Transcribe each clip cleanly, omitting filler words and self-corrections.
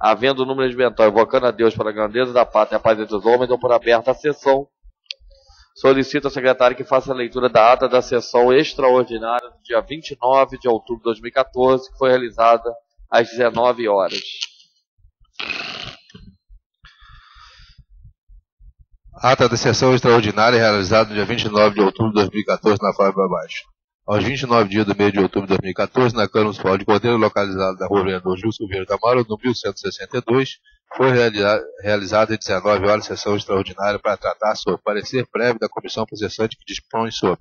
Havendo o número regimental invocando a Deus pela grandeza da pátria e a paz entre os homens, dou por aberta a sessão. Solicito ao secretário que faça a leitura da ata da sessão extraordinária do dia 29 de outubro de 2014, que foi realizada às 19 horas. Ata da sessão extraordinária realizada no dia 29 de outubro de 2014, na forma abaixo. Aos 29 dias do mês de outubro de 2014, na Câmara Municipal de Cordeiro, localizada na rua Vereador Júlio Silveira da Mara, no 1162, foi realizada às 19 horas sessão extraordinária para tratar sobre parecer prévio da comissão processante que dispõe sobre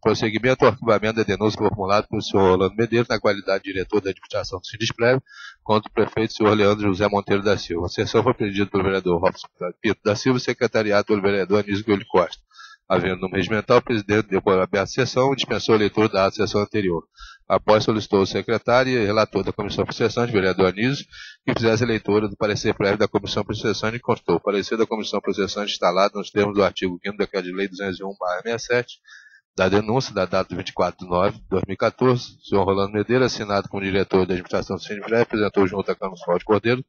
prosseguimento ou arquivamento da denúncia formulada pelo senhor Orlando Medeiros, na qualidade de diretor da administração do Sindisprev, contra o prefeito senhor Leandro José Monteiro da Silva. A sessão foi presidida pelo vereador Robson Pinto da Silva e secretariado pelo vereador Anísio Coelho Costa. Havendo número regimental, o presidente deu por aberta a sessão e dispensou a leitura da ata da sessão anterior. Após solicitou o secretário e relator da comissão processante, vereador Anísio, que fizesse a leitura do parecer prévio da comissão processante e constou. O parecer da comissão processante instalado nos termos do artigo 5º do Decreto-Lei 201/67, da denúncia da data de 24 de nove de 2014, o senhor Rolando Medeiros, assinado como diretor da administração do Sindifrev, apresentou junto à Câmara Municipal de Cordeiro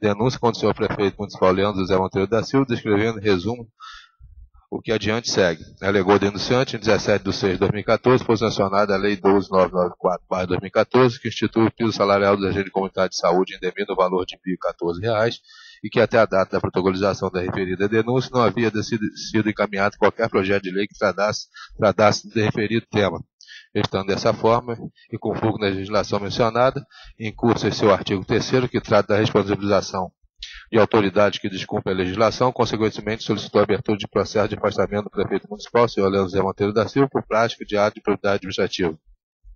denúncia contra o senhor prefeito municipal Leandro José Monteiro da Silva, descrevendo em resumo o que adiante segue. Alegou o denunciante, em 17 de 6 de 2014, foi sancionada a Lei 12.994/2014, que institui o piso salarial dos agentes de comunidade de saúde indevido no valor de R$ 1.014, e que até a data da protocolização da referida denúncia não havia sido encaminhado qualquer projeto de lei que tratasse de referido tema. Estando dessa forma, e com fogo na legislação mencionada, em curso em seu artigo 3º, que trata da responsabilização de autoridade que descumpre a legislação, consequentemente solicitou a abertura de processo de afastamento do prefeito municipal, senhor Leandro José Monteiro da Silva, por prática de ato de prioridade administrativa.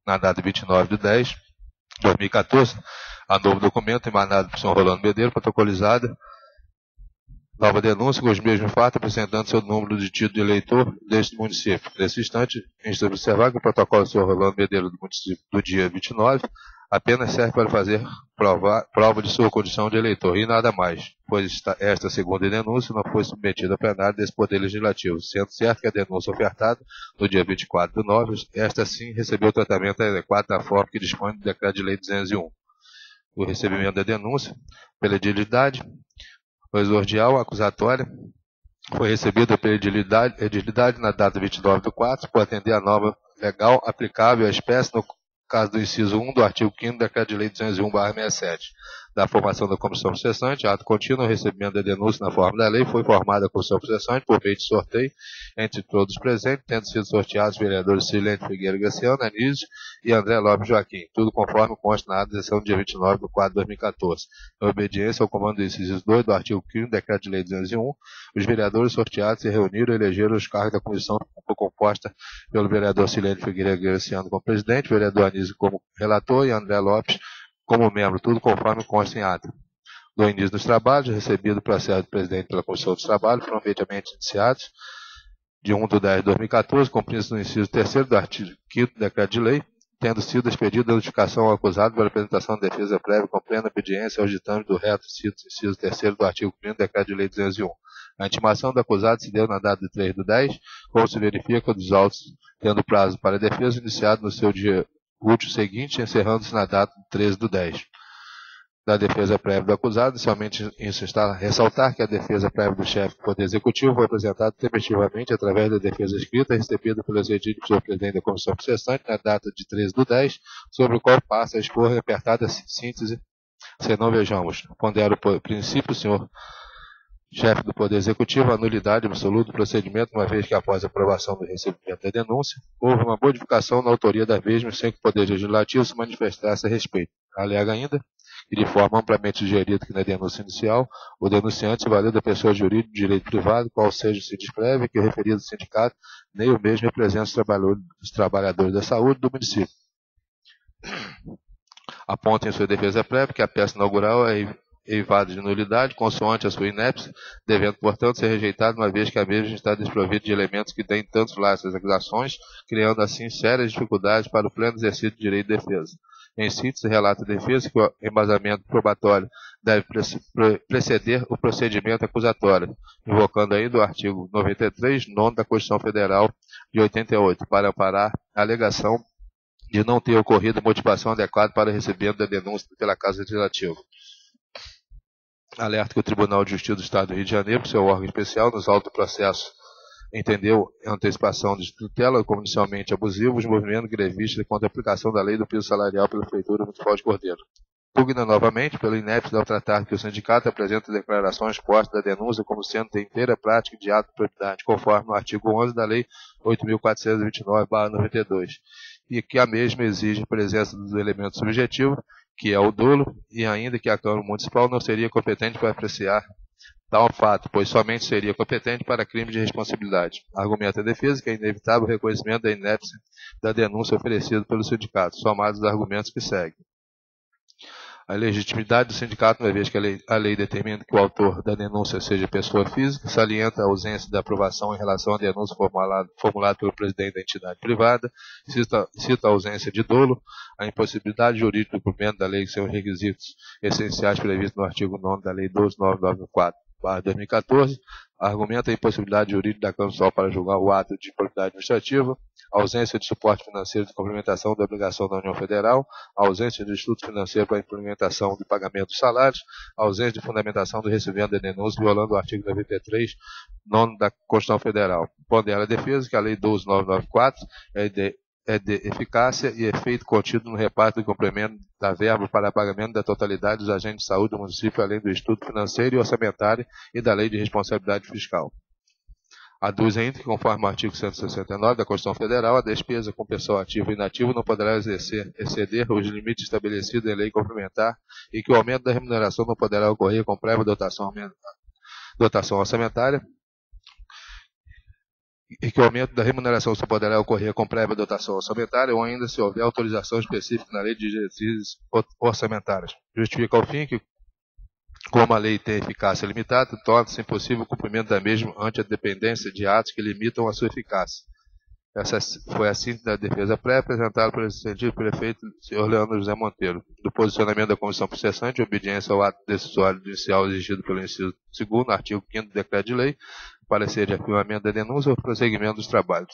Na data de 29 de 10 de 2014, a novo documento emanado pelo senhor Rolando Medeiros, protocolizada, nova denúncia com os mesmos fatos, apresentando seu número de título de eleitor deste município. Nesse instante, insta observar que o protocolo do senhor Rolando Medeiros do município do dia 29 apenas serve para fazer prova de sua condição de eleitor, e nada mais, pois esta segunda denúncia não foi submetida a plenário desse Poder Legislativo, sendo certo que a denúncia ofertada no dia 24 de 9, esta sim recebeu o tratamento adequado na forma que dispõe do Decreto de Lei 201. O recebimento da denúncia, pela edilidade, o exordial acusatória foi recebida pela edilidade na data 29 de 4, por atender a norma legal aplicável à espécie no caso do inciso 1 do artigo 5º do Decreto de Lei 201/67. Da formação da comissão processante, ato contínuo, o recebimento da denúncia na forma da lei, foi formada a comissão processante por meio de sorteio entre todos os presentes, tendo sido sorteados os vereadores Silene Figueiredo Graciano, Anísio e André Lopes Joaquim, tudo conforme consta na ata da sessão do dia 29 de 4 de 2014. Em obediência ao comando do inciso 2 do artigo 5º do Decreto de Lei 201, os vereadores sorteados se reuniram e elegeram os cargos da comissão composta pelo vereador Silene Figueiredo Graciano como presidente, vereador Anísio como relator e André Lopes como membro, tudo conforme consta em ata. Do início dos trabalhos, recebido o processo do presidente pela Comissão dos Trabalhos, foram imediatamente iniciados, de 1 de 10 de 2014, cumprindo-se no inciso 3º do artigo 5º do Decreto de Lei, tendo sido expedida a notificação ao acusado pela apresentação de defesa prévia com plena obediência aos ditames do reto inciso 3º do artigo 5º do Decreto de Lei 201. A intimação do acusado se deu na data de 3 de 10, como se verifica dos autos, tendo prazo para a defesa iniciado no seu dia útil seguinte, encerrando-se na data de 13 de 10. Da defesa prévia do acusado, inicialmente isso está a ressaltar que a defesa prévia do chefe do Poder Executivo foi apresentada tempestivamente através da defesa escrita recebida pelo executivo do senhor presidente da Comissão Processante na data de 13 de 10, sobre o qual passa a expor em apertada síntese, senão vejamos. Pondera o princípio, senhor chefe do Poder Executivo, a nulidade absoluta do procedimento, uma vez que após a aprovação do recebimento da denúncia, houve uma modificação na autoria da mesma sem que o Poder Legislativo se manifestasse a respeito. Alega ainda, e de forma amplamente sugerida que na denúncia inicial, o denunciante se valeu da pessoa jurídica de direito privado, qual seja o Sindisprev, que o referido sindicato nem o mesmo representa os trabalhadores da saúde do município. Aponta em sua defesa prévia que a peça inaugural é eivado de nulidade, consoante a sua inépcia, devendo, portanto, ser rejeitado, uma vez que a mesma está desprovida de elementos que deem tantos laços às acusações, criando assim sérias dificuldades para o pleno exercício do direito de defesa. Em síntese, relata a defesa que o embasamento probatório deve preceder o procedimento acusatório, invocando ainda o artigo 93, 9 da Constituição Federal de 88, para amparar a alegação de não ter ocorrido motivação adequada para o recebimento da denúncia pela Casa Legislativa. alerta que o Tribunal de Justiça do Estado do Rio de Janeiro, seu órgão especial, nos autos do processo, entendeu antecipação de tutela como inicialmente abusivo os movimentos grevistas contra a aplicação da lei do piso salarial pela Prefeitura Municipal de Cordeiro. Pugna novamente pelo INEP ao tratar que o sindicato apresenta declarações postas da denúncia como sendo de inteira prática de ato de propriedade, conforme o artigo 11 da Lei 8.429/92, e que a mesma exige a presença do elemento subjetivo, que é o dolo, e ainda que a Câmara Municipal não seria competente para apreciar tal fato, pois somente seria competente para crime de responsabilidade. Argumenta a defesa que é inevitável o reconhecimento da inépcia da denúncia oferecida pelo sindicato, somados os argumentos que seguem. A legitimidade do sindicato, uma vez que a lei determina que o autor da denúncia seja pessoa física, salienta a ausência da aprovação em relação à denúncia formulada pelo presidente da entidade privada, cita a ausência de dolo, a impossibilidade jurídica do cumprimento da lei que são requisitos essenciais previstos no artigo 9º da Lei 12.994/2014, argumenta a impossibilidade jurídica da Câmara Municipal para julgar o ato de propriedade administrativa, a ausência de suporte financeiro de complementação da obrigação da União Federal, a ausência de estudo financeiro para a implementação de pagamento de salários, a ausência de fundamentação do recebimento de denúncia, violando o artigo 93, 9 da Constituição Federal. Pondera a defesa que a Lei 12.994 é de eficácia e efeito contido no reparto e complemento da verba para pagamento da totalidade dos agentes de saúde do município, além do estudo financeiro e orçamentário e da Lei de Responsabilidade Fiscal. Aduz ainda que, conforme o artigo 169 da Constituição Federal, a despesa com pessoal ativo e inativo não poderá exceder os limites estabelecidos em lei complementar e que o aumento da remuneração não poderá ocorrer com prévia dotação orçamentária e que o aumento da remuneração só poderá ocorrer com prévia dotação orçamentária ou ainda se houver autorização específica na lei de diretrizes orçamentárias. Justifica ao fim que, como a lei tem eficácia limitada, torna-se impossível o cumprimento da mesma ante a dependência de atos que limitam a sua eficácia. Essa foi a síntese da defesa prévia apresentada pelo excelentíssimo prefeito, senhor Leandro José Monteiro. Do posicionamento da comissão processante, obediência ao ato decisório inicial exigido pelo inciso 2º, artigo 5º do decreto de lei, parecer de afirmamento da denúncia ou prosseguimento dos trabalhos.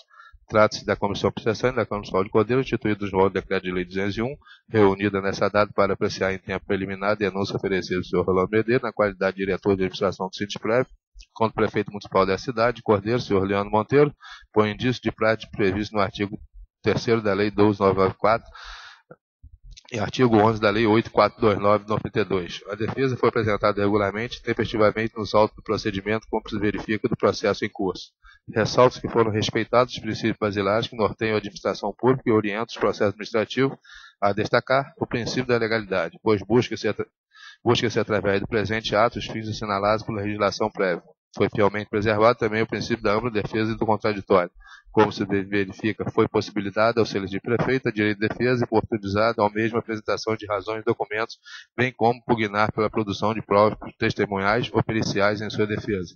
Trata-se da comissão processante da Câmara Municipal de Cordeiro, instituída no decreto de lei 201, reunida nessa data para apreciar em tempo preliminar a denúncia oferecida pelo senhor Rolando Medeiros, na qualidade de diretor de administração do Sindiplev, contra o prefeito municipal da cidade, Cordeiro, senhor Leandro Monteiro, por indício de prática previsto no artigo 3º da Lei 12.994 e artigo 11 da Lei 8.429/92. A defesa foi apresentada regularmente e tempestivamente nos autos do procedimento, como se verifica do processo em curso. Ressalta que foram respeitados os princípios basilares que norteiam a administração pública e orientam os processos administrativos, a destacar o princípio da legalidade, pois busca-se através do presente ato os fins assinalados pela legislação prévia. Foi fielmente preservado também o princípio da ampla defesa e do contraditório. Como se verifica, foi possibilitada ao ser de prefeito a direito de defesa e oportunizada ao mesmo a apresentação de razões e documentos, bem como pugnar pela produção de provas testemunhais ou periciais em sua defesa.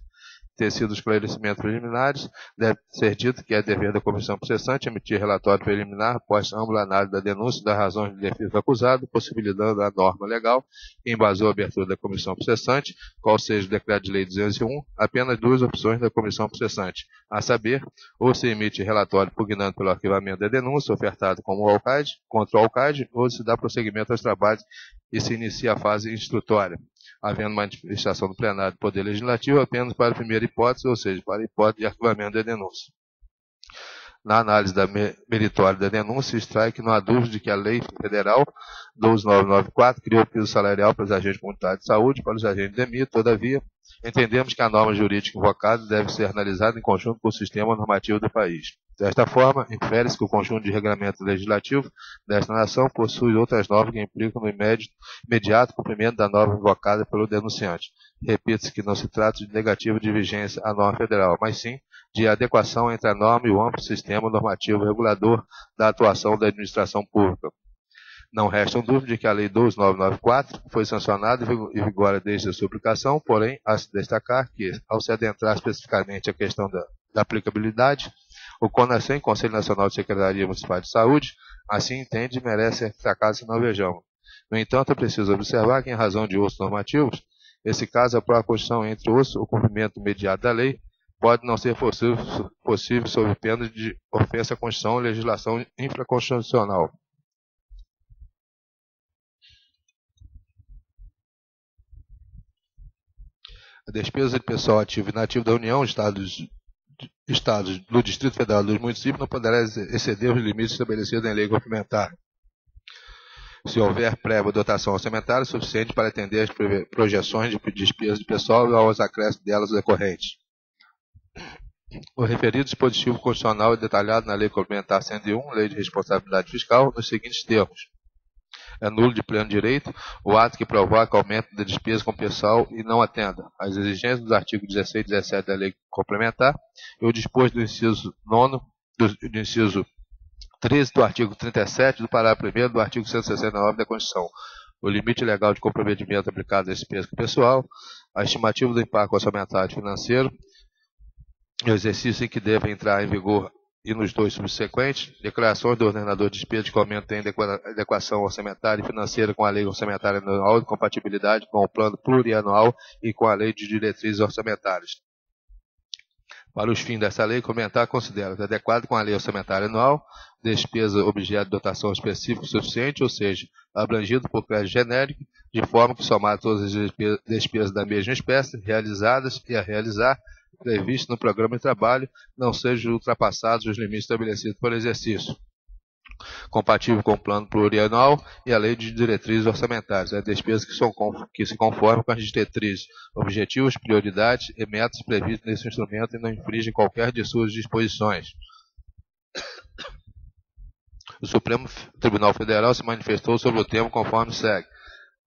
Tecido os esclarecimentos preliminares, deve ser dito que é dever da comissão processante emitir relatório preliminar após ampla análise da denúncia e das razões de defesa do acusado, possibilitando a norma legal que embasou a abertura da comissão processante, qual seja o decreto de lei 201, apenas duas opções da comissão processante, a saber, ou se emite relatório pugnando pelo arquivamento da denúncia ofertado como alcaide, contra o alcaide, ou se dá prosseguimento aos trabalhos e se inicia a fase instrutória, havendo manifestação do plenário do Poder Legislativo apenas para a primeira hipótese, ou seja, para a hipótese de arquivamento da denúncia. Na análise da meritória da denúncia, extrai que não há dúvida de que a Lei Federal 12.994 criou o piso salarial para os agentes comunitários de saúde, para os agentes de DEMI, todavia, entendemos que a norma jurídica invocada deve ser analisada em conjunto com o sistema normativo do país. Desta forma, infere-se que o conjunto de regulamento legislativo desta nação possui outras normas que implicam no imediato cumprimento da norma invocada pelo denunciante. Repita-se que não se trata de negativa de vigência à norma federal, mas sim de adequação entre a norma e o amplo sistema normativo regulador da atuação da administração pública. Não restam dúvidas de que a Lei 12.994 foi sancionada e vigora desde a sua aplicação, porém, há se destacar que, ao se adentrar especificamente a questão da aplicabilidade, o CONASEM, Conselho Nacional de Secretaria Municipal de Saúde, assim entende e merece ser destacado se não vejamos. No entanto, é preciso observar que, em razão de outros normativos, esse caso, a própria Constituição, entre outros, o cumprimento imediato da lei, pode não ser possível sob pena de ofensa à Constituição ou legislação infraconstitucional. A despesa de pessoal ativo e inativo da União, Estados do Distrito Federal e dos municípios não poderá exceder os limites estabelecidos em lei complementar, se houver prévia dotação orçamentária suficiente para atender as projeções de despesas de pessoal e aos acréscimos delas decorrentes. O referido dispositivo constitucional é detalhado na Lei Complementar 101, Lei de Responsabilidade Fiscal, nos seguintes termos. É nulo de pleno direito o ato que provoca aumento da despesa com pessoal e não atenda às exigências dos artigos 16 e 17 da Lei Complementar e o disposto do inciso 9, do inciso 13 do artigo 37 do parágrafo 1º do artigo 169 da Constituição. O limite legal de comprometimento aplicado à despesa com pessoal, a estimativa do impacto orçamentário e financeiro, o exercício em que deve entrar em vigor e nos dois subsequentes, declarações do ordenador de despesa de que o aumento tem adequação orçamentária e financeira com a lei orçamentária anual e compatibilidade com o plano plurianual e com a lei de diretrizes orçamentárias. Para os fins dessa lei, comentar considera-se adequado com a lei orçamentária anual, despesa objeto de dotação específica suficiente, ou seja, abrangido por crédito genérico, de forma que somar todas as despesas da mesma espécie, realizadas e a realizar, previsto no programa de trabalho, não sejam ultrapassados os limites estabelecidos pelo exercício. Compatível com o plano plurianual e a lei de diretrizes orçamentárias, as despesas que se conformam com as diretrizes, objetivos, prioridades e metas previstos nesse instrumento e não infringem qualquer de suas disposições. O Supremo Tribunal Federal se manifestou sobre o tema conforme segue.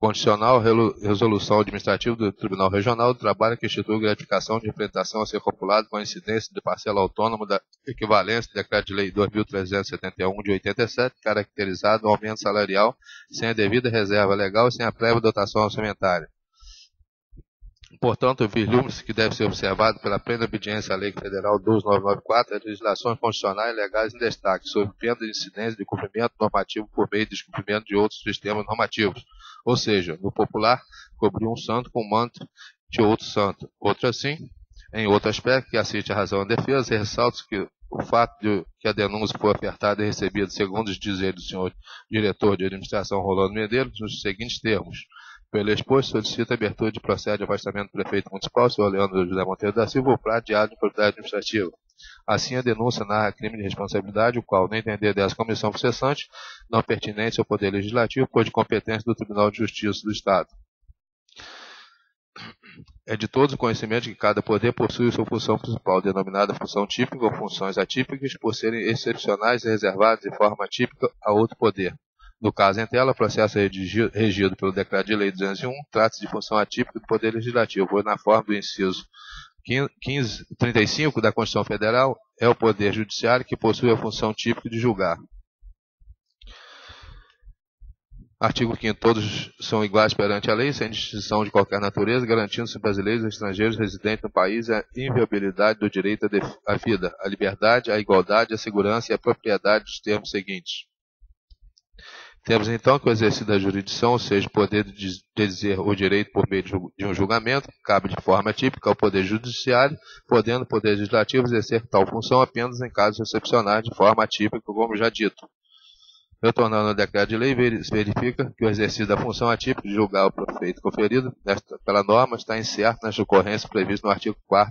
Condicional resolução administrativa do Tribunal Regional do Trabalho que institui gratificação de representação a ser calculado com a incidência de parcela autônoma da equivalência do Decreto-Lei 2.371 de 87, caracterizado no aumento salarial, sem a devida reserva legal e sem a prévia dotação orçamentária. Portanto, o vislumbre que deve ser observado pela plena obediência à Lei Federal 12994 as legislações constitucionais e legais em destaque, sob pena de incidência de cumprimento normativo por meio de descumprimento de outros sistemas normativos. Ou seja, no popular, cobrir um santo com o manto de outro santo. Outro assim, em outro aspecto, que assiste a razão da defesa, ressalta que o fato de que a denúncia foi ofertada e recebida, segundo os dizeres do senhor diretor de administração Rolando Medeiros, nos seguintes termos. Pelo exposto, solicita a abertura de processo de afastamento do prefeito municipal, senhor Leandro José Monteiro da Silva, por adiado de propriedade administrativa. Assim, a denúncia narra crime de responsabilidade, o qual, no entender dessa comissão processante, não pertinente ao Poder Legislativo, pois de competência do Tribunal de Justiça do Estado. É de todos o conhecimento que cada poder possui sua função principal, denominada função típica ou funções atípicas, por serem excepcionais e reservadas de forma atípica a outro poder. No caso entre ela, o processo regido pelo Decreto de Lei 201 trata-se de função atípica do Poder Legislativo, pois na forma do inciso 35 da Constituição Federal, é o Poder Judiciário que possui a função típica de julgar. Artigo 5º. Todos são iguais perante a lei, sem distinção de qualquer natureza, garantindo-se brasileiros e estrangeiros residentes no país a inviolabilidade do direito à vida, à liberdade, à igualdade, à segurança e à propriedade dos termos seguintes. Temos então que o exercício da jurisdição, ou seja, o poder de dizer o direito por meio de um julgamento, cabe de forma típica ao Poder Judiciário, podendo o Poder Legislativo exercer tal função apenas em casos excepcionais de forma atípica, como já dito. Retornando ao decreto de lei, verifica que o exercício da função atípica de julgar o prefeito conferido pela norma está incerto nas ocorrências previstas no artigo 4º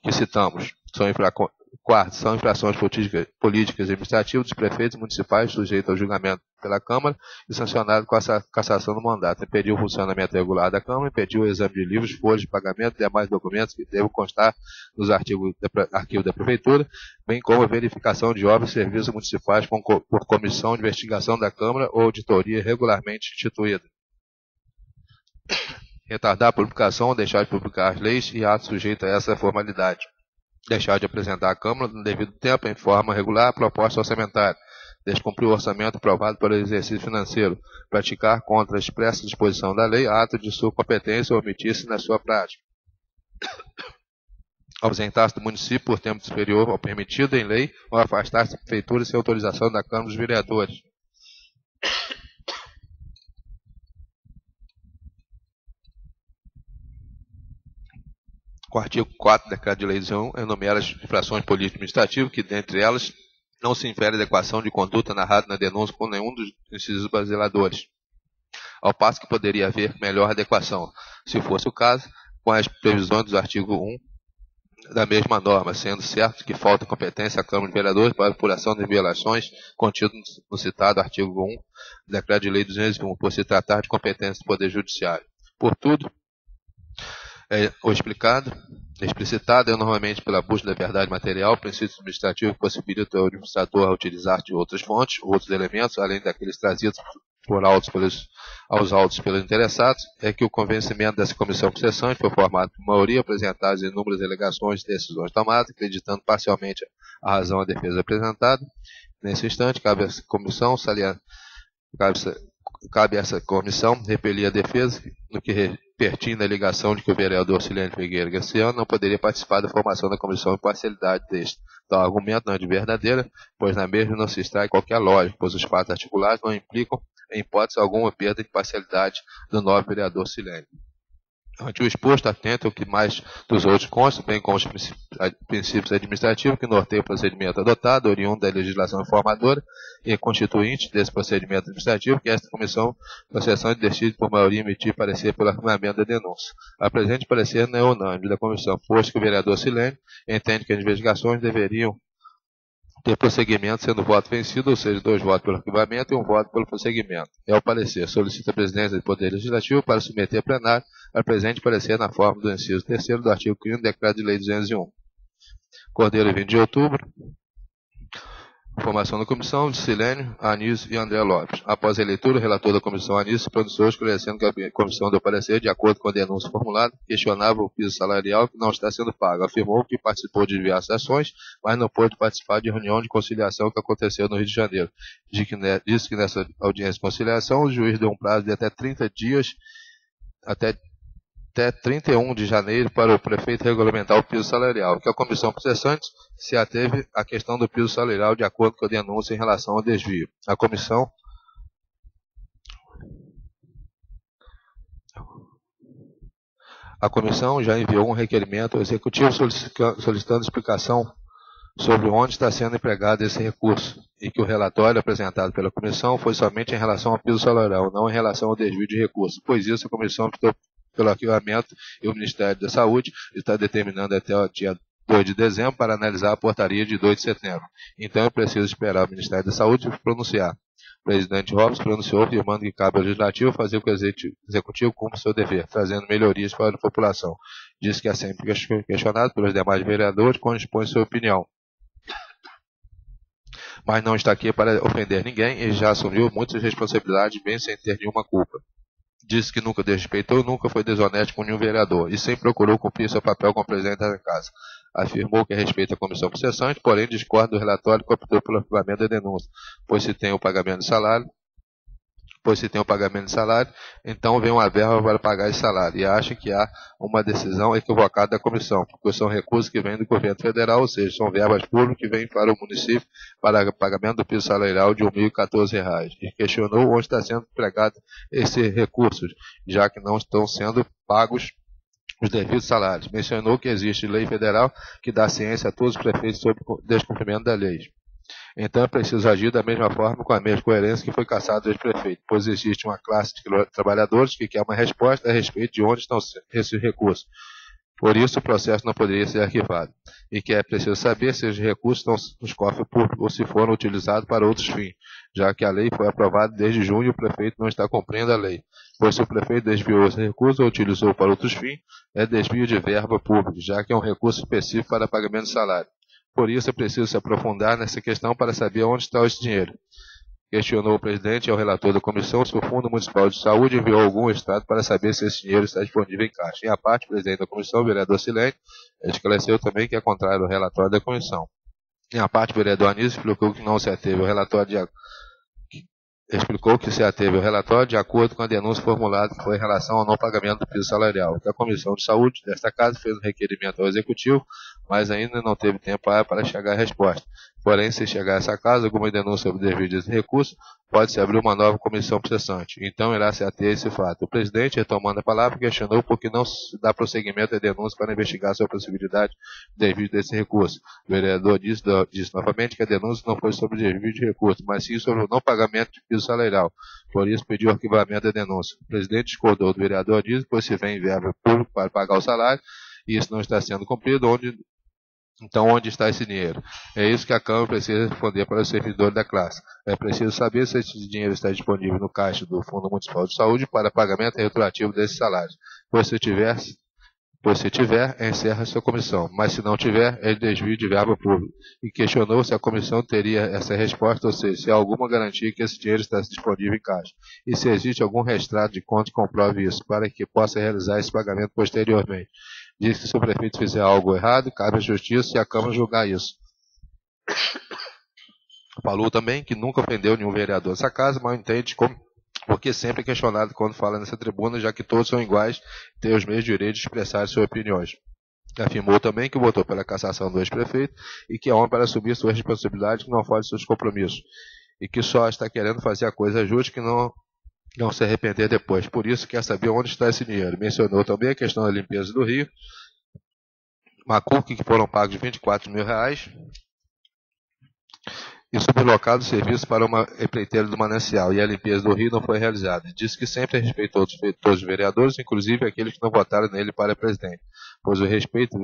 que citamos. Quarto, são infrações políticas e administrativas dos prefeitos municipais sujeitos ao julgamento pela Câmara e sancionados com a cassação do mandato. Impediu o funcionamento regular da Câmara, impediu o exame de livros, folhas de pagamento e demais documentos que devem constar nos arquivos da Prefeitura, bem como a verificação de obras e serviços municipais por comissão de investigação da Câmara ou auditoria regularmente instituída. Retardar a publicação ou deixar de publicar as leis e atos sujeitos a essa formalidade. Deixar de apresentar à Câmara no devido tempo, em forma regular, a proposta orçamentária. Descumprir o orçamento aprovado pelo exercício financeiro. Praticar contra a expressa disposição da lei ato de sua competência ou omitir-se na sua prática. Ausentar-se do município por tempo superior ao permitido em lei ou afastar-se da prefeitura sem autorização da Câmara dos Vereadores. O artigo 4 do Decreto de Lei 201 enumera as infrações político-administrativas que, dentre elas, não se infere adequação de conduta narrada na denúncia por nenhum dos incisos basiladores, ao passo que poderia haver melhor adequação, se fosse o caso, com as previsões do artigo 1 da mesma norma, sendo certo que falta competência à Câmara de Vereadores para a apuração de violações contidas no citado artigo 1 do Decreto de Lei 201, por se tratar de competência do Poder Judiciário. Por tudo, o explicitado é normalmente pela busca da verdade material, princípio administrativo que possibilita ao administrador utilizar de outras fontes, outros elementos, além daqueles trazidos aos autos pelos interessados, é que o convencimento dessa comissão por sessões foi formado por maioria, apresentadas inúmeras alegações e decisões tomadas, acreditando parcialmente a razão à defesa apresentada. Nesse instante, cabe a essa comissão repelir a defesa no que pertinha a alegação de que o vereador Silênio Figueiredo Garcia não poderia participar da formação da comissão e parcialidade deste. Tal argumento não é de verdadeira, pois na mesma não se extrai qualquer lógica, pois os fatos articulados não implicam, em hipótese alguma, perda de parcialidade do nobre vereador Silênio. Ante o exposto, atento ao que mais dos outros consta, bem como os princípios administrativos que norteiam o procedimento adotado, oriundo da legislação informadora e constituinte desse procedimento administrativo, que esta comissão, por sessão de decide por maioria emitir parecer pelo arquivamento da denúncia. A presente parecer não é unânime da comissão, posto que o vereador Silênio entende que as investigações deveriam ter prosseguimento, sendo o voto vencido, ou seja, 2 votos pelo arquivamento e 1 voto pelo prosseguimento. É o parecer. Solicita a presidência do Poder Legislativo para submeter a plenário a presente parecer na forma do inciso 3º do artigo 5º do Decreto de Lei 201. Cordeiro, 20 de outubro. Formação da comissão de Silênio, Anísio e André Lopes. Após a leitura, o relator da comissão Anísio se pronunciou esclarecendo que a comissão deu parecer, de acordo com a denúncia formulada, questionava o piso salarial que não está sendo pago. Afirmou que participou de diversas ações, mas não pôde participar de reunião de conciliação que aconteceu no Rio de Janeiro. Disse que nessa audiência de conciliação o juiz deu um prazo de até 30 dias, até 31 de janeiro, para o prefeito regulamentar o piso salarial, que a comissão processante se ateve à questão do piso salarial de acordo com a denúncia em relação ao desvio. A comissão já enviou um requerimento ao Executivo solicitando explicação sobre onde está sendo empregado esse recurso, e que o relatório apresentado pela comissão foi somente em relação ao piso salarial, não em relação ao desvio de recursos, pois isso a comissão optou pelo arquivamento e o Ministério da Saúde está determinando até o dia 2 de dezembro para analisar a portaria de 2 de setembro. Então é preciso esperar o Ministério da Saúde pronunciar. O presidente Robson pronunciou afirmando que cabe ao Legislativo fazer com que o Executivo cumpra seu dever, trazendo melhorias para a população. Diz que é sempre questionado pelos demais vereadores quando expõe sua opinião, mas não está aqui para ofender ninguém e já assumiu muitas responsabilidades bem sem ter nenhuma culpa. Disse que nunca desrespeitou, nunca foi desonesto com nenhum vereador e sempre procurou cumprir seu papel como presidente da casa. Afirmou que respeita a comissão processante, porém discorda do relatório que optou pelo arquivamento da denúncia, pois se tem o pagamento de salário, então vem uma verba para pagar esse salário, e acha que há uma decisão equivocada da comissão, porque são recursos que vêm do governo federal, ou seja, são verbas públicas que vêm para o município para pagamento do piso salarial de R$ 1.014, e questionou onde está sendo empregado esses recursos, já que não estão sendo pagos os devidos salários. Mencionou que existe lei federal que dá ciência a todos os prefeitos sobre o descumprimento da lei. Então é preciso agir da mesma forma, com a mesma coerência que foi cassado do ex-prefeito, pois existe uma classe de trabalhadores que quer uma resposta a respeito de onde estão esses recursos. Por isso o processo não poderia ser arquivado. E que é preciso saber se os recursos estão nos cofres públicos ou se foram utilizados para outros fins, já que a lei foi aprovada desde junho e o prefeito não está cumprindo a lei. Pois se o prefeito desviou esse recurso ou utilizou para outros fins, é desvio de verba pública, já que é um recurso específico para pagamento de salário. Por isso é preciso se aprofundar nessa questão para saber onde está esse dinheiro. Questionou o presidente e ao relator da comissão se o Fundo Municipal de Saúde enviou algum estado para saber se esse dinheiro está disponível em caixa. Em a parte, o presidente da comissão, o vereador Silênio, esclareceu também que é contrário ao relatório da comissão. Em a parte, o vereador Anísio explicou que não se ateve ao relatório de acordo com a denúncia formulada que foi em relação ao não pagamento do piso salarial. A Comissão de Saúde desta casa fez um requerimento ao Executivo mas ainda não teve tempo para chegar à resposta. Porém, se chegar a essa casa alguma denúncia sobre desvio desse recurso, pode-se abrir uma nova comissão processante. Então irá se ater a esse fato. O presidente, retomando a palavra, questionou por que não se dá prosseguimento à denúncia para investigar sobre a possibilidade de desvio desse recurso. O vereador disse novamente que a denúncia não foi sobre desvio de recurso, mas sim sobre o não pagamento de piso salarial. Por isso pediu o arquivamento da denúncia. O presidente discordou do vereador, disse, pois se vem verba pública para pagar o salário, e isso não está sendo cumprido, então, onde está esse dinheiro? É isso que a Câmara precisa responder para os servidores da classe. É preciso saber se esse dinheiro está disponível no caixa do Fundo Municipal de Saúde para pagamento retroativo desses salários. Pois se tiver, encerra sua comissão. Mas se não tiver, é desvio de verba pública. E questionou se a comissão teria essa resposta, ou seja, se há alguma garantia que esse dinheiro está disponível em caixa. E se existe algum extrato de conta que comprove isso, para que possa realizar esse pagamento posteriormente. Diz que se o prefeito fizer algo errado, cabe à justiça e à Câmara julgar isso. Falou também que nunca ofendeu nenhum vereador dessa casa, mas entende porque sempre é questionado quando fala nessa tribuna, já que todos são iguais e têm os mesmos direitos de expressar suas opiniões. Afirmou também que votou pela cassação do ex-prefeito e que é homem para assumir suas responsabilidades, que não foge seus compromissos. E que só está querendo fazer a coisa justa, que não se arrepender depois. Por isso, quer saber onde está esse dinheiro. Mencionou também a questão da limpeza do rio, Macuque, que foram pagos R$24 mil, e sublocado o serviço para uma empreiteira do manancial, e a limpeza do rio não foi realizada. Disse que sempre respeitou todos os vereadores, inclusive aqueles que não votaram nele para presidente, pois o respeito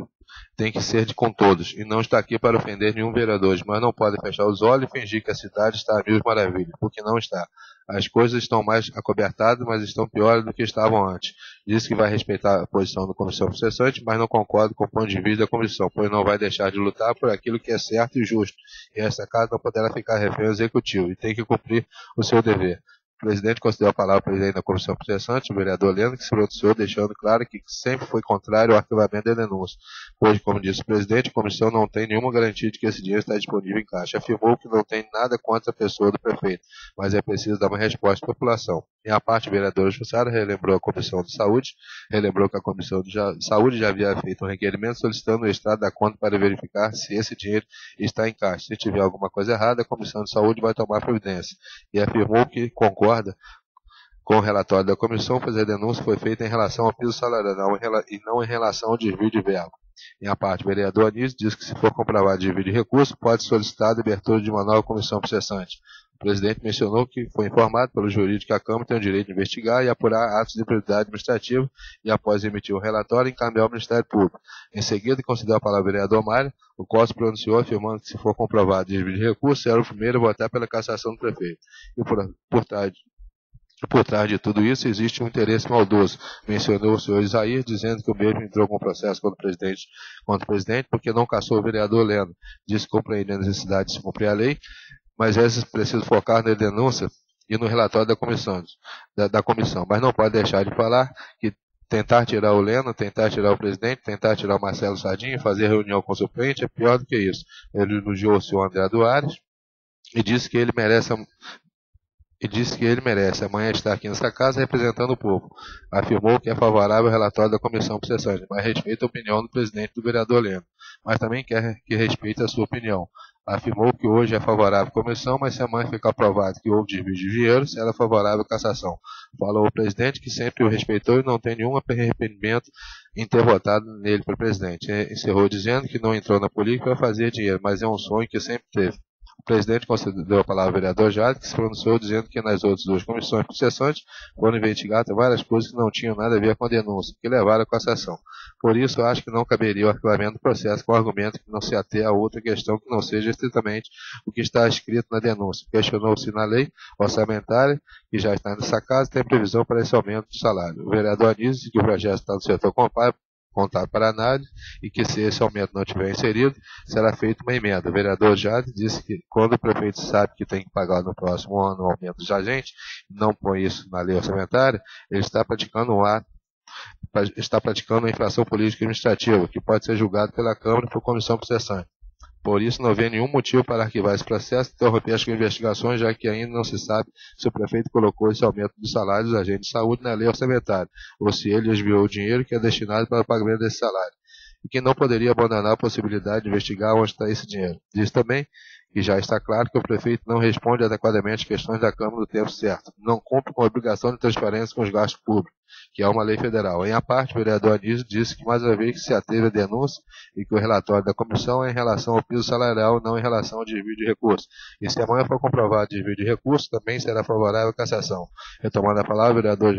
tem que ser com todos, e não está aqui para ofender nenhum vereador, mas não pode fechar os olhos e fingir que a cidade está a mil maravilhas, porque não está. As coisas estão mais acobertadas, mas estão piores do que estavam antes. Diz que vai respeitar a posição da comissão processante, mas não concorda com o ponto de vista da comissão, pois não vai deixar de lutar por aquilo que é certo e justo. E essa casa não poderá ficar refém ao executivo e tem que cumprir o seu dever. O presidente concedeu a palavra ao presidente da comissão processante, o vereador Leno, que se pronunciou, deixando claro que sempre foi contrário ao arquivamento da denúncia, pois, como disse o presidente, a comissão não tem nenhuma garantia de que esse dinheiro está disponível em caixa. Afirmou que não tem nada contra a pessoa do prefeito, mas é preciso dar uma resposta à população. Em a parte, o vereador Jussara relembrou a comissão de saúde, relembrou que a comissão de saúde já havia feito um requerimento solicitando o extrato da conta para verificar se esse dinheiro está em caixa. Se tiver alguma coisa errada, a comissão de saúde vai tomar providência. E afirmou que concorda com o relatório da comissão, pois a denúncia foi feita em relação ao piso salarial e não em relação ao desvio de verba. Em a parte, o vereador Anísio diz que se for comprovado desvio de recurso, pode solicitar a abertura de uma nova comissão processante. O presidente mencionou que foi informado pelo jurídico que a Câmara tem o direito de investigar e apurar atos de improbidade administrativa e, após emitir o relatório, encaminhar ao Ministério Público. Em seguida, concedeu a palavra ao vereador Mário, o qual se pronunciou afirmando que, se for comprovado desvio de recurso, era o primeiro a votar pela cassação do prefeito. E por trás de tudo isso existe um interesse maldoso. Mencionou o senhor Isaías, dizendo que o mesmo entrou com processo contra o presidente porque não cassou o vereador Leno. Disse compreender a necessidade de se cumprir a lei, mas é preciso focar na denúncia e no relatório da comissão, mas não pode deixar de falar que tentar tirar o Leno, tentar tirar o presidente, tentar tirar o Marcelo Sardinha, fazer reunião com o suplente é pior do que isso. Ele elogiou o senhor André Duares e disse que ele merece amanhã estar aqui nessa casa representando o povo. Afirmou que é favorável ao relatório da comissão processante, mas respeita a opinião do presidente do vereador Leno, mas também quer que respeite a sua opinião. Afirmou que hoje é favorável à comissão, mas se amanhã ficar provado que houve desvio de dinheiro, será favorável à cassação. Falou o presidente que sempre o respeitou e não tem nenhum arrependimento em ter votado nele para presidente. Encerrou dizendo que não entrou na política para fazer dinheiro, mas é um sonho que sempre teve. O presidente concedeu a palavra ao vereador Jade, que se pronunciou dizendo que nas outras duas comissões processantes foram investigadas várias coisas que não tinham nada a ver com a denúncia, que levaram à cassação. Por isso, acho que não caberia o arquivamento do processo com o argumento que não se até a outra questão que não seja estritamente o que está escrito na denúncia. Questionou-se na lei orçamentária, que já está nessa casa, tem previsão para esse aumento de salário. O vereador disse que o projeto está no setor contado para análise e que, se esse aumento não tiver inserido, será feita uma emenda. O vereador Jade disse que, quando o prefeito sabe que tem que pagar no próximo ano o aumento dos agentes, não põe isso na lei orçamentária, ele está praticando uma infração política administrativa, que pode ser julgado pela Câmara e por comissão processante. Por isso, não vê nenhum motivo para arquivar esse processo e interromper as investigações, já que ainda não se sabe se o prefeito colocou esse aumento de salário dos agentes de saúde na lei orçamentária, ou se ele desviou o dinheiro que é destinado para o pagamento desse salário. e que não poderia abandonar a possibilidade de investigar onde está esse dinheiro. Diz também que já está claro que o prefeito não responde adequadamente às questões da Câmara no tempo certo, não cumpre com a obrigação de transparência com os gastos públicos, que é uma lei federal. Em a parte, o vereador Anísio disse que mais uma vez que se ateve a denúncia e que o relatório da comissão é em relação ao piso salarial, não em relação ao desvio de recursos. E se amanhã for comprovado o desvio de recursos, também será favorável à cassação. Retomando a palavra, o vereador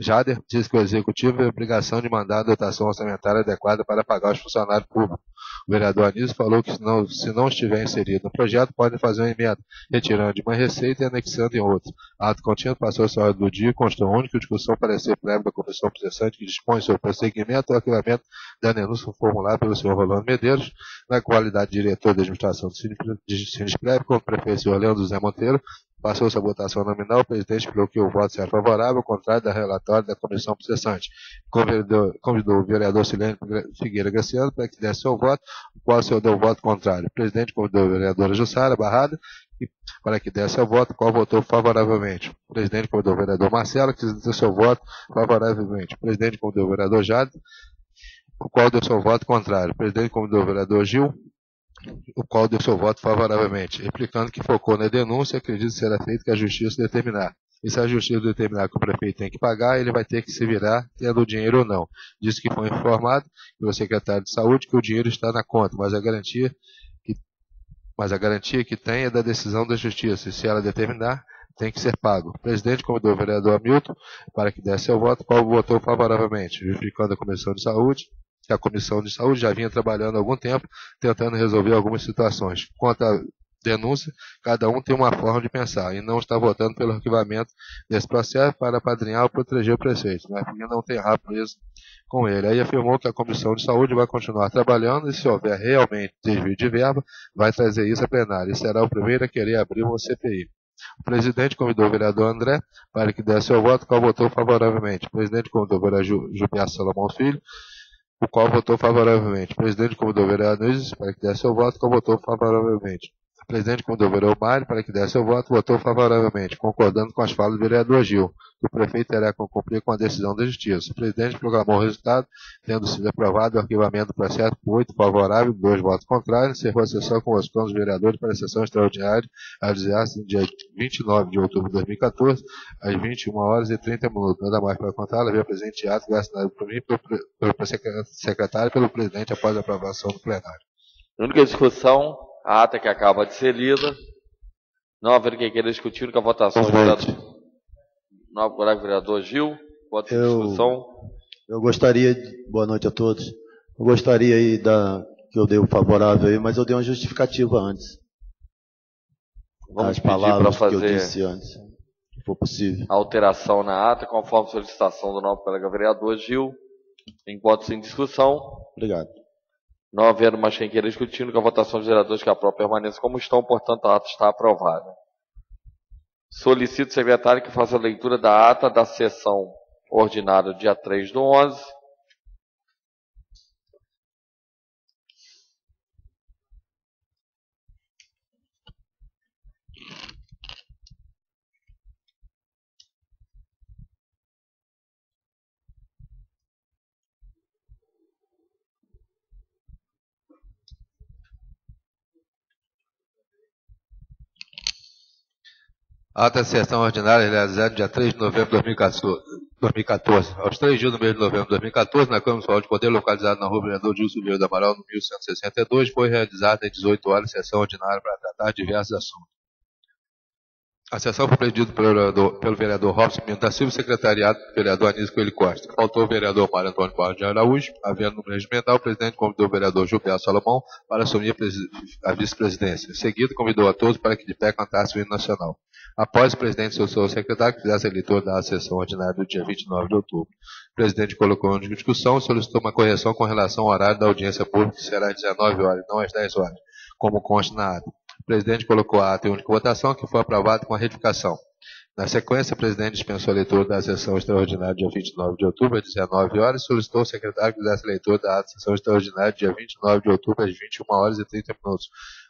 Jader diz que o Executivo tem a obrigação de mandar a dotação orçamentária adequada para pagar os funcionários públicos. O vereador Anísio falou que se não estiver inserido no projeto, pode fazer uma emenda, retirando de uma receita e anexando em outra. Ato contínuo passou-se a hora do dia e constou a única discussão parecer prévio da comissão processante que dispõe sobre o prosseguimento ou arquivamento da denúncia formulada pelo senhor Rolando Medeiros, na qualidade de diretor de administração do Sindesprev, como prefeito senhor Leandro José Monteiro. Passou-se a votação nominal, o presidente falou que o voto será favorável, ao contrário da relatória da comissão processante. Convidou o vereador Silênio Figueira Graciano para que desse seu voto, o qual o senhor deu o voto contrário. O presidente convidou a vereadora Jussara Barrada para que desse seu voto, o qual votou favoravelmente. O presidente convidou o vereador Marcelo, que deu seu voto favoravelmente. O presidente convidou o vereador Jade, o qual deu seu voto contrário. O presidente convidou o vereador Gil, o qual deu seu voto favoravelmente, explicando que focou na denúncia e acredita será feito que a justiça determinar. E se a justiça determinar que o prefeito tem que pagar, ele vai ter que se virar tendo o dinheiro ou não. Disse que foi informado pelo secretário de saúde que o dinheiro está na conta, mas a garantia que tem é da decisão da justiça, e se ela determinar, tem que ser pago. O presidente convidou o vereador Hamilton para que desse seu voto, o qual votou favoravelmente, justificando a Comissão de Saúde, que a Comissão de Saúde já vinha trabalhando há algum tempo, tentando resolver algumas situações. Quanto à denúncia, cada um tem uma forma de pensar, e não está votando pelo arquivamento desse processo para apadrinhar ou proteger o prefeito, mas porque não tem rabo preso com ele. Aí afirmou que a Comissão de Saúde vai continuar trabalhando e, se houver realmente desvio de verba, vai trazer isso a plenário, e será o primeiro a querer abrir uma CPI. O presidente convidou o vereador André para que desse seu voto, qual votou favoravelmente. O presidente convidou o vereador Gilberto Salomão Filho, o qual votou favoravelmente. O presidente convidou o vereador Nunes para que desse seu voto, qual votou favoravelmente. O presidente convidou o vereador Mário para que desse seu voto, votou favoravelmente, concordando com as falas do vereador Gil, que o prefeito terá que cumprir com a decisão da Justiça. O presidente proclamou o resultado, tendo sido aprovado o arquivamento do processo por 8 favoráveis e 2 votos contrários, encerrou a sessão com os planos dos vereadores para a sessão extraordinária, a realizar-se no dia 29 de outubro de 2014, às 21h30. Nada mais para contar, havia presente ato assinado por mim, pelo secretário e pelo presidente após a aprovação do plenário. Única discussão, a ata que acaba de ser lida. Não havendo quem queira discutir, com a votação do vereador. Novo colega vereador Gil, voto de discussão. Eu gostaria, boa noite a todos. Eu gostaria aí que eu dei o favorável aí, mas eu dei uma justificativa antes. Vamos as pedir palavras para que eu fazer disse antes, se for possível. a alteração na ata, conforme solicitação do novo colega vereador Gil. Em voto sem discussão. Obrigado. Não havendo mais quem queira discutir, com a votação dos vereadores que aprovam permaneça como estão, portanto a ata está aprovada. Solicito, secretário, que faça a leitura da ata da sessão ordinária dia 3/11. Ata da sessão ordinária realizada dia 3 de novembro de 2014. Aos 3 dias do mês de novembro de 2014, na Câmara Municipal de Poder, localizada na rua Vereador Gilson Vieira do Amaral, no 1162, foi realizada às 18 horas sessão ordinária para tratar de diversos assuntos. A sessão foi presidida pelo vereador Robson Pinto da Silva, secretariado do vereador Anísio Coelho Costa. Faltou o vereador Mário Antônio Barros de Araújo. Havendo no regimental, o presidente convidou o vereador Gilberto Salomão para assumir a vice-presidência. Em seguida, convidou a todos para que de pé cantasse o hino nacional. Após o presidente solicitou ao secretário que fizesse a leitura da sessão ordinária do dia 29 de outubro. O presidente colocou em discussão e solicitou uma correção com relação ao horário da audiência pública, que será às 19 horas, não às 10 horas, como consta na ata. O presidente colocou a ata em única votação, que foi aprovada com a retificação. Na sequência, o presidente dispensou a leitura da sessão extraordinária dia 29 de outubro, às 19 horas, e solicitou ao secretário que fizesse a leitura da ata da sessão extraordinária dia 29 de outubro, às 21h30,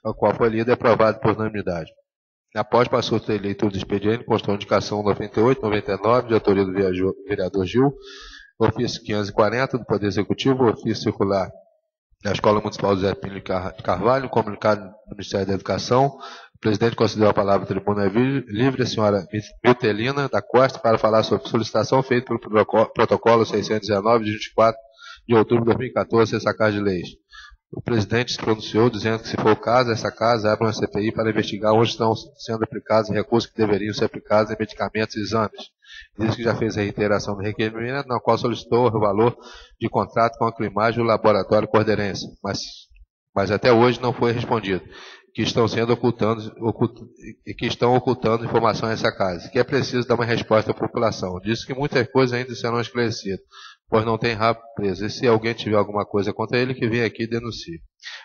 a qual foi lida e aprovada por unanimidade. Após passou a leitura do expediente, constou a indicação 98, 99, de autoria do vereador Gil, ofício 540 do Poder Executivo, ofício circular da Escola Municipal José Pinho de Carvalho, comunicado do Ministério da Educação. O presidente concedeu a palavra à tribuna livre, a senhora Mitelina da Costa, para falar sobre solicitação feita pelo protocolo 619, de 24 de outubro de 2014, essa Casa de Leis. O presidente se pronunciou dizendo que, se for o caso, essa casa abre uma CPI para investigar onde estão sendo aplicados recursos que deveriam ser aplicados em medicamentos e exames. Diz que já fez a reiteração do requerimento, na qual solicitou o valor de contrato com a Climagem e o Laboratório Corderense, mas até hoje não foi respondido, que estão ocultando informação a essa casa, que é preciso dar uma resposta à população. Diz que muitas coisas ainda serão esclarecidas, pois não tem rabo preso, e se alguém tiver alguma coisa contra ele, que venha aqui e denuncie.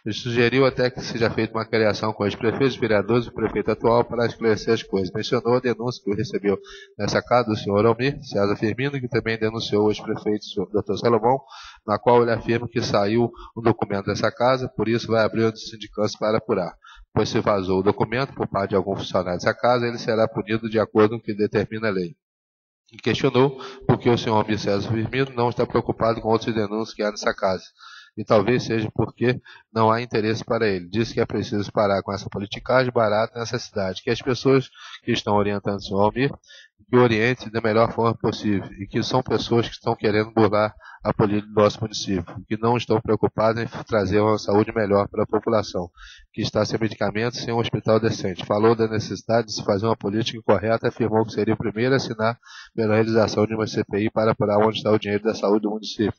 Ele sugeriu até que seja feita uma criação com os prefeitos, vereadores e o prefeito atual para esclarecer as coisas. Mencionou a denúncia que recebeu nessa casa do senhor Almir César Firmino, que também denunciou os prefeitos, o Dr. Salomão, na qual ele afirma que saiu um documento dessa casa, por isso vai abrir uma sindicância para apurar. Pois se vazou o documento por parte de algum funcionário dessa casa, ele será punido de acordo com o que determina a lei. E questionou por que o senhor Almir César Firmino não está preocupado com outras denúncias que há nessa casa. E talvez seja porque não há interesse para ele. Diz que é preciso parar com essa politicagem barata nessa cidade, que as pessoas que estão orientando o senhor Almir, que orientem da melhor forma possível, e que são pessoas que estão querendo burlar a política do nosso município, que não estão preocupadas em trazer uma saúde melhor para a população, que está sem medicamentos, sem um hospital decente. Falou da necessidade de se fazer uma política correta, afirmou que seria o primeiro a assinar pela realização de uma CPI para apurar onde está o dinheiro da saúde do município.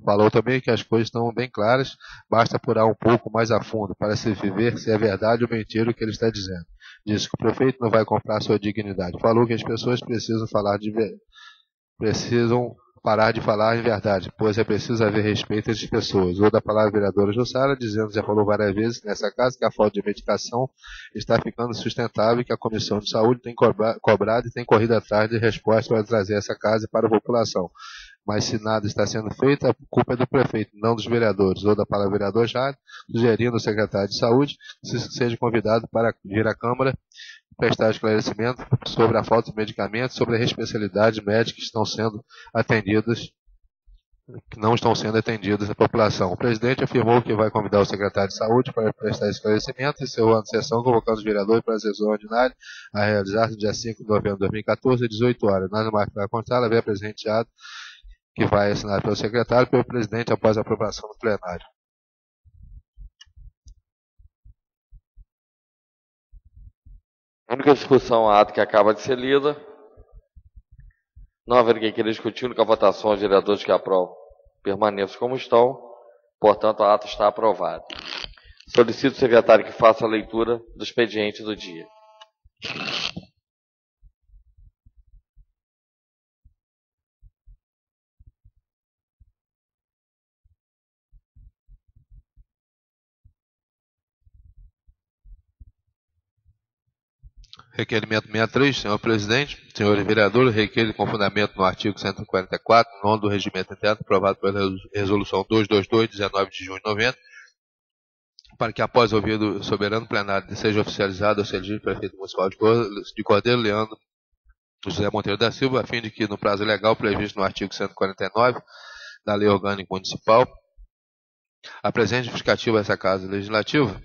Falou também que as coisas estão bem claras, basta apurar um pouco mais a fundo para se ver se é verdade ou mentira o que ele está dizendo. Disse que o prefeito não vai comprar sua dignidade. Falou que as pessoas precisam parar de falar em verdade, pois é preciso haver respeito entre as pessoas. Ou da palavra vereadora Jussara, dizendo, já falou várias vezes nessa casa, que a falta de medicação está ficando sustentável e que a Comissão de Saúde tem cobrado e tem corrido atrás de respostas para trazer essa casa para a população. Mas se nada está sendo feito, a culpa é do prefeito, não dos vereadores. Ou da palavra vereador Jade, sugerindo ao secretário de Saúde que seja convidado para vir à Câmara prestar esclarecimento sobre a falta de medicamentos, sobre as especialidades médicas que estão sendo atendidas, que não estão sendo atendidas à população. O presidente afirmou que vai convidar o secretário de Saúde para prestar esclarecimento e encerrou a sessão convocando os vereadores para a sessão ordinária a realizar no dia 5 de novembro de 2014, às 18 horas. Nada mais para constar, haver presenteado que vai assinar pelo secretário e pelo presidente após a aprovação do plenário. A única discussão, a ata que acaba de ser lida. Não havendo quem queira discutir, com a votação, os vereadores que aprovam permaneçam como estão. Portanto, a ata está aprovada. Solicito o secretário que faça a leitura do expediente do dia. Requerimento 63, senhor presidente, senhores vereadores, requer com fundamento no artigo 144, nono do Regimento Interno, aprovado pela Resolução 222, 19 de junho de 90, para que, após ouvido o soberano plenário, seja oficializado ao Sergipe Prefeito Municipal de Cordeiro Leandro José Monteiro da Silva, a fim de que, no prazo legal previsto no artigo 149 da Lei Orgânica Municipal, apresente justificativa a essa Casa Legislativa,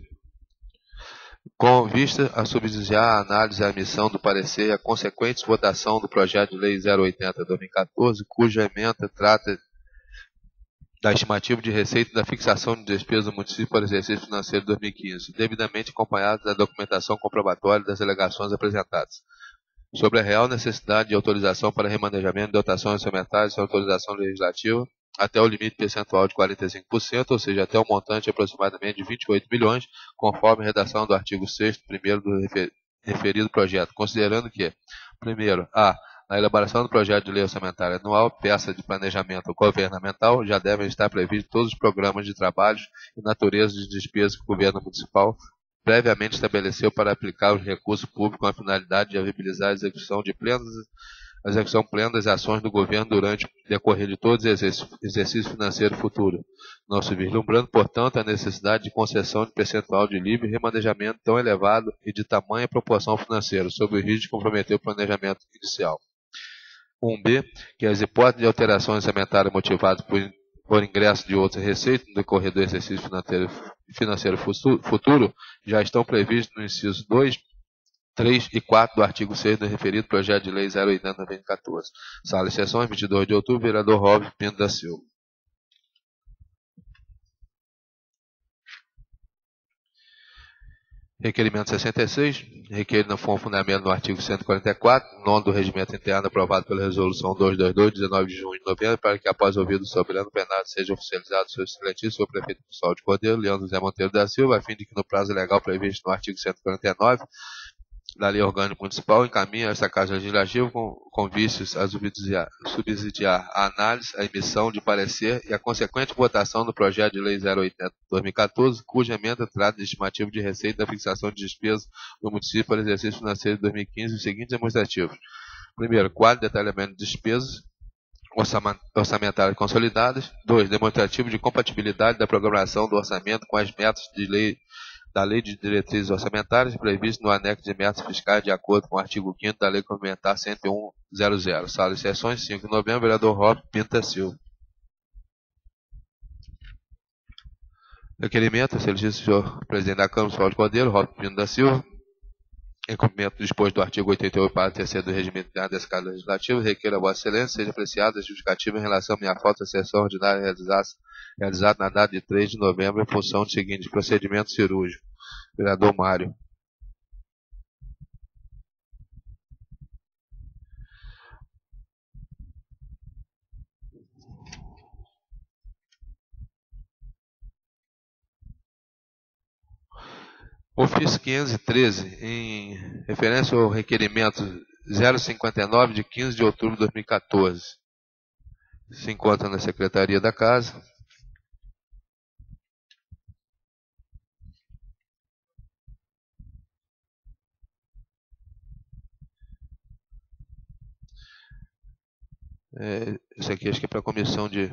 com vista a subsidiar a análise e a emissão do parecer e a consequente votação do projeto de lei 080/2014, cuja emenda trata da estimativa de receita e da fixação de despesas do município para o exercício financeiro de 2015, devidamente acompanhada da documentação comprobatória das alegações apresentadas. Sobre a real necessidade de autorização para remanejamento de dotações orçamentárias sem autorização legislativa, até o limite percentual de 45%, ou seja, até um montante aproximadamente de 28 milhões, conforme a redação do artigo 6º, primeiro do referido projeto, considerando que, primeiro, na elaboração do projeto de lei orçamentária anual, peça de planejamento governamental, já devem estar previstos todos os programas de trabalhos e natureza de despesas que o governo municipal previamente estabeleceu para aplicar os recursos públicos com a finalidade de viabilizar a execução plena das ações do governo durante o decorrer de todo o exercício financeiro futuro, não se vislumbrando, portanto, a necessidade de concessão de percentual de livre e remanejamento tão elevado e de tamanha proporção financeira, sob o risco de comprometer o planejamento inicial. 1b, que as hipóteses de alteração orçamentária motivadas por por ingresso de outra receita no decorrer do exercício financeiro futuro já estão previstos no inciso 2, 3 e 4 do artigo 6 do referido projeto de lei 080/2014. Sala e sessões, 22 de outubro, vereador Robson Pinto da Silva. Requerimento 66, requer com fundamento no artigo 144, nono do regimento interno aprovado pela resolução 222, 19 de junho de novembro, para que após ouvido do soberano plenário seja oficializado o seu excelentíssimo prefeito municipal de Cordeiro, Leandro José Monteiro da Silva, a fim de que no prazo legal previsto no artigo 149 da Lei Orgânica Municipal, encaminha esta Casa Legislativa com vícios a subsidiar a análise, a emissão de parecer e a consequente votação do projeto de lei 080/2014, cuja emenda trata de estimativa de receita da fixação de despesas do município para o exercício financeiro de 2015 os seguintes demonstrativos. Primeiro, quadro de detalhamento de despesas orçamentárias consolidadas. 2. Demonstrativo de compatibilidade da programação do orçamento com as metas da Lei de Diretrizes Orçamentárias, previsto no anexo de metas fiscais de acordo com o artigo 5º da Lei Complementar 101/00. Sala de sessões, 5 de novembro, vereador Robson Pinto da Silva. Requerimento, excelentíssimo senhor presidente da Câmara Municipal de Cordeiro, Robson Pinto da Silva, em cumprimento do disposto do artigo 88, parágrafo 3º do regimento interno dessa Casa Legislativa, requer a Vossa Excelência seja apreciada a justificativa em relação à minha falta de sessão ordinária realizada na data de 3 de novembro, em função do seguinte procedimento cirúrgico. Vereador Mário. Ofício 513, em referência ao requerimento 059 de 15 de outubro de 2014. Se encontra na Secretaria da Casa. Isso aqui acho que é para a comissão de...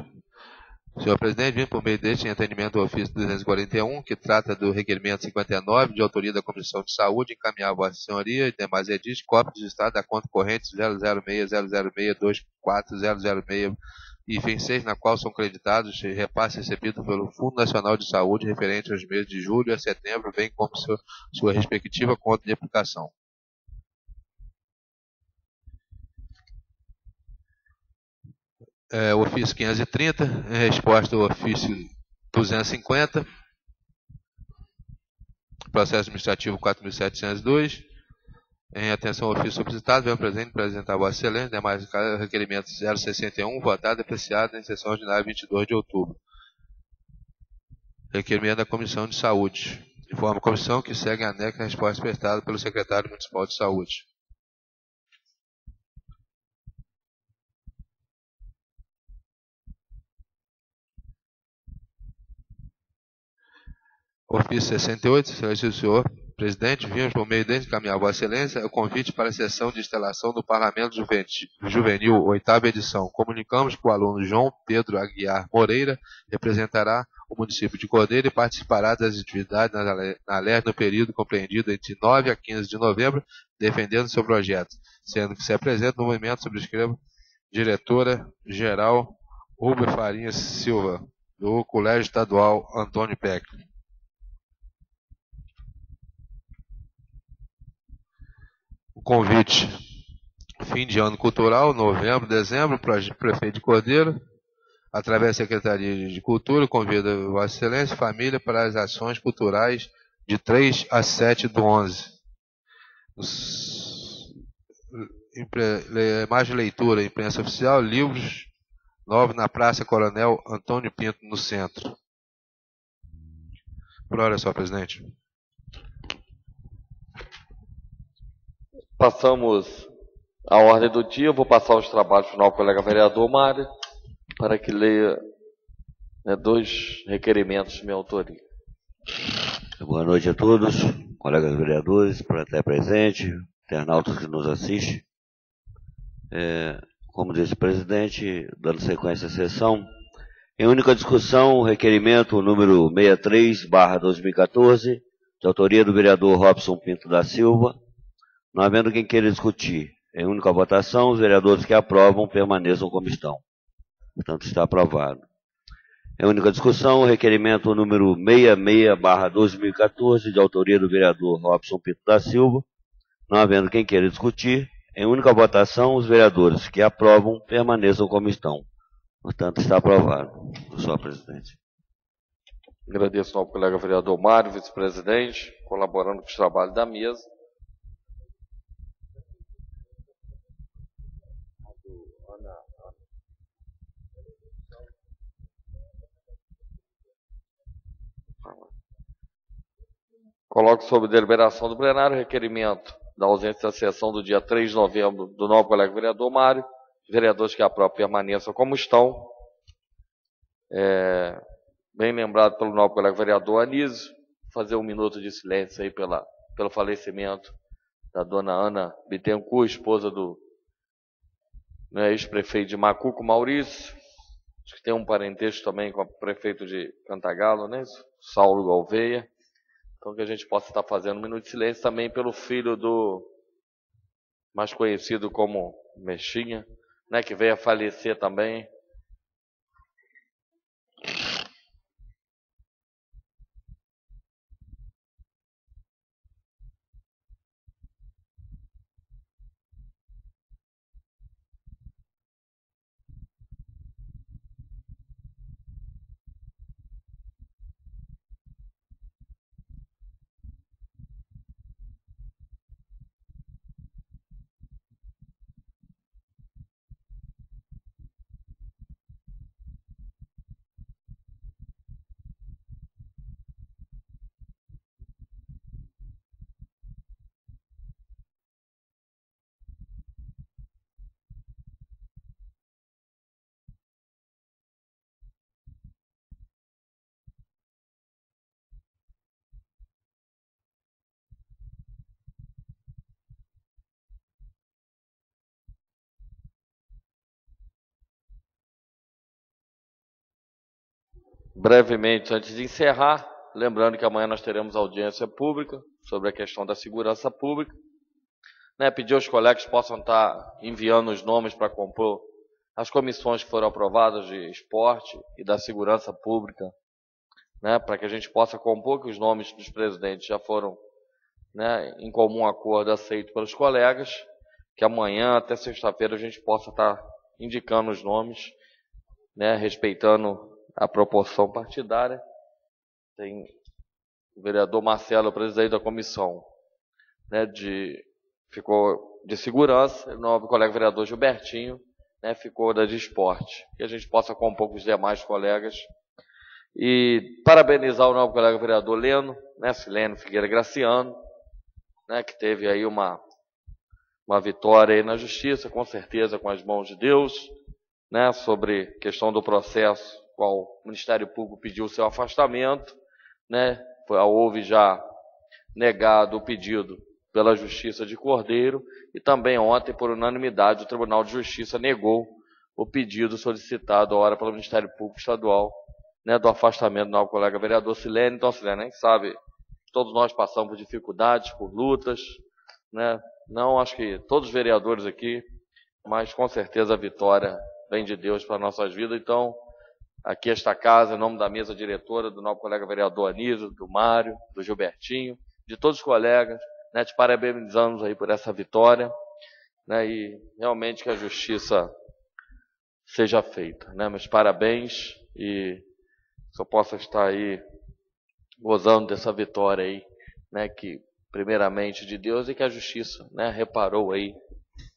Senhor presidente, vim por meio deste em atendimento ao ofício 241, que trata do requerimento 59, de autoria da Comissão de Saúde, encaminhar a Vossa Senhoria e demais edis, cópia registrada da conta corrente 006-006-24-006, item 6, na qual são creditados repasses recebidos pelo Fundo Nacional de Saúde referente aos meses de julho a setembro, bem como sua respectiva conta de aplicação. O ofício 530, em resposta ao ofício 250, processo administrativo 4.702, em atenção ao ofício solicitado, venho presente apresentar a Vossa Excelência, demais requerimentos 061, votado e apreciado em sessão ordinária 22 de outubro. Requerimento da Comissão de Saúde. Informa a comissão que segue a anexo a resposta prestada pelo secretário municipal de Saúde. Ofício 68, excelentíssimo senhor presidente, vimos por meio dele encaminhar a Vossa Excelência o convite para a sessão de instalação do Parlamento Juvenil, 8ª edição. Comunicamos que o aluno João Pedro Aguiar Moreira representará o município de Cordeiro e participará das atividades na LERJ no período compreendido entre 9 a 15 de novembro, defendendo seu projeto, sendo que se apresenta no movimento subscrevo diretora-geral Rubem Farinha Silva, do Colégio Estadual Antônio Peck. O convite, fim de ano cultural, novembro, dezembro, prefeito de Cordeiro, através da Secretaria de Cultura, convida Vossa Excelência e família para as ações culturais de 3 a 7/11. Mais leitura, imprensa oficial, livros novos na Praça Coronel Antônio Pinto, no centro. Por hora só, presidente. Passamos a ordem do dia. Eu vou passar os trabalhos final ao colega vereador Mário, para que leia 2 requerimentos de minha autoria. Boa noite a todos, colegas vereadores, para estar presente, internautas que nos assistem. Como disse o presidente, dando sequência à sessão, em única discussão, o requerimento número 63/2014, de autoria do vereador Robson Pinto da Silva. Não havendo quem queira discutir, em única votação, os vereadores que aprovam permaneçam como estão. Portanto, está aprovado. Em única discussão, o requerimento número 66/2014, de autoria do vereador Robson Pinto da Silva. Não havendo quem queira discutir, em única votação, os vereadores que aprovam permaneçam como estão. Portanto, está aprovado. Senhor presidente. Agradeço ao colega vereador Mário, vice-presidente, colaborando com os trabalhos da mesa. Coloco sob deliberação do plenário o requerimento da ausência da sessão do dia 3 de novembro do novo colega vereador Mário. Os vereadores que aprovam permaneçam como estão. Bem lembrado pelo novo colega vereador Anísio, fazer um minuto de silêncio aí pelo falecimento da dona Ana Bittencourt, esposa do ex-prefeito de Macuco, Maurício. Acho que tem um parentesco também com o prefeito de Cantagalo, né? Saulo Gouveia. Então que a gente possa estar fazendo um minuto de silêncio também pelo filho do mais conhecido como Mexinha, né? Que veio a falecer também. Brevemente, antes de encerrar, lembrando que amanhã nós teremos audiência pública sobre a questão da segurança pública. Pedir aos colegas que possam estar enviando os nomes para compor as comissões que foram aprovadas de esporte e da segurança pública, para que a gente possa compor, que os nomes dos presidentes já foram em comum acordo aceitos pelos colegas, que amanhã até sexta-feira a gente possa estar indicando os nomes, respeitando a proporção partidária. Tem o vereador Marcelo, presidente da comissão, ficou de segurança, o novo colega vereador Gilbertinho, ficou da de esporte. Que a gente possa compor com os demais colegas. E parabenizar o novo colega vereador Leno, Sileno Figueira Graciano, que teve aí uma vitória aí na justiça, com certeza com as mãos de Deus, sobre questão do processo, qual o Ministério Público pediu o seu afastamento, houve já negado o pedido pela Justiça de Cordeiro, e também ontem, por unanimidade, o Tribunal de Justiça negou o pedido solicitado agora pelo Ministério Público Estadual, do afastamento do novo colega vereador Silene. Então, Silene, a gente sabe, todos nós passamos por dificuldades, por lutas, não acho que todos os vereadores aqui, mas com certeza a vitória vem de Deus para nossas vidas. Então, aqui esta casa, em nome da mesa diretora, do novo colega vereador Anísio, do Mário, do Gilbertinho, de todos os colegas, te parabenizamos aí por essa vitória, e realmente que a justiça seja feita, Meus parabéns, e que eu possa estar aí gozando dessa vitória aí, que primeiramente de Deus, e que a justiça, reparou aí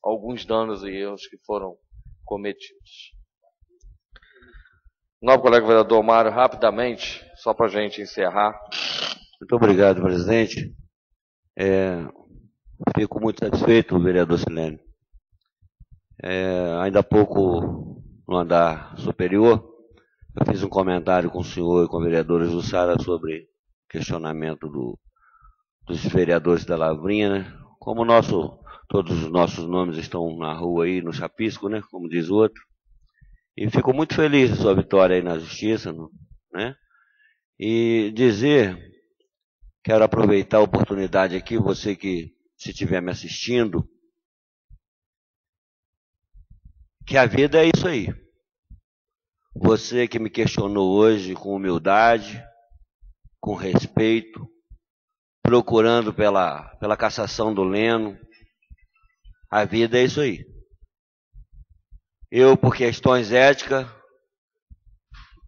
alguns danos e erros que foram cometidos. Novo colega vereador Mário, rapidamente, só para a gente encerrar. Muito obrigado, presidente. Fico muito satisfeito, vereador Silene. Ainda há pouco, no andar superior, eu fiz um comentário com o senhor e com a vereadora Jussara sobre questionamento dos vereadores da Lavrinha, Como todos os nossos nomes estão na rua aí, no chapisco, como diz o outro. E fico muito feliz com a sua vitória aí na justiça, E quero aproveitar a oportunidade aqui, você que, se estiver me assistindo, que a vida é isso aí. Você que me questionou hoje com humildade, com respeito, procurando pela cassação do Leno. A vida é isso aí. Eu, por questões éticas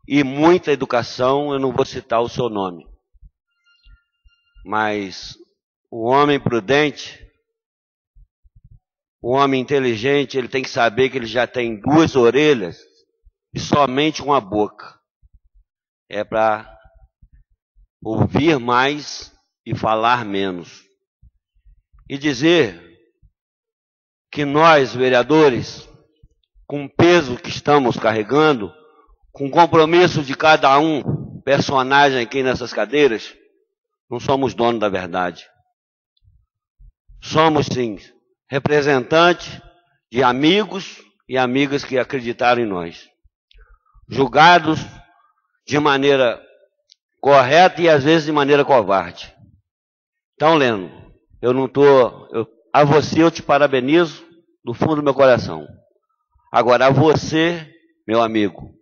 e muita educação, eu não vou citar o seu nome. Mas o homem prudente, o homem inteligente, ele tem que saber que ele já tem 2 orelhas e somente uma boca. É para ouvir mais e falar menos. E dizer que nós, vereadores, com o peso que estamos carregando, com o compromisso de cada um, personagem aqui nessas cadeiras, não somos donos da verdade. Somos, sim, representantes de amigos e amigas que acreditaram em nós. Julgados de maneira correta e às vezes de maneira covarde. Então, Leno, a você eu te parabenizo do fundo do meu coração. Agora, a você, meu amigo,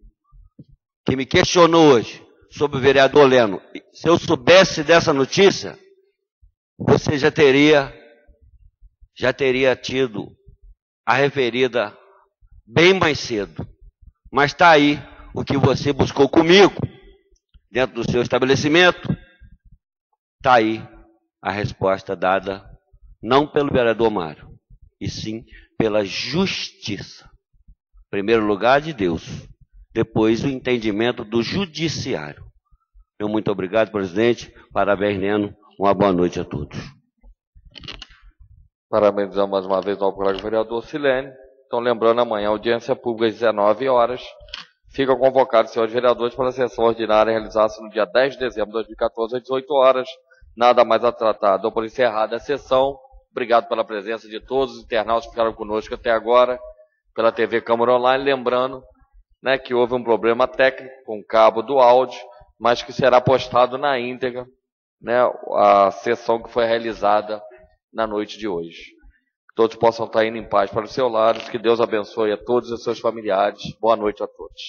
que me questionou hoje sobre o vereador Leno, se eu soubesse dessa notícia, você já teria tido a referida bem mais cedo. Mas está aí o que você buscou comigo, dentro do seu estabelecimento. Está aí a resposta dada, não pelo vereador Mário, e sim pela justiça. Em primeiro lugar, de Deus. Depois, o entendimento do judiciário. Meu muito obrigado, presidente. Parabéns, Leno. Uma boa noite a todos. Parabenizamos mais uma vez ao colega vereador Silene. Então, lembrando, amanhã, audiência pública às 19 horas. Ficam convocados, senhores vereadores, para a sessão ordinária realizar-se no dia 10 de dezembro de 2014, às 18 horas. Nada mais a tratar. Dou por encerrada a sessão. Obrigado pela presença de todos os internautas que ficaram conosco até agora, pela TV Câmara Online. Lembrando, né, que houve um problema técnico com o cabo do áudio, mas que será postado na íntegra, né, a sessão que foi realizada na noite de hoje. Que todos possam estar indo em paz para os seus lares. Que Deus abençoe a todos e seus familiares. Boa noite a todos.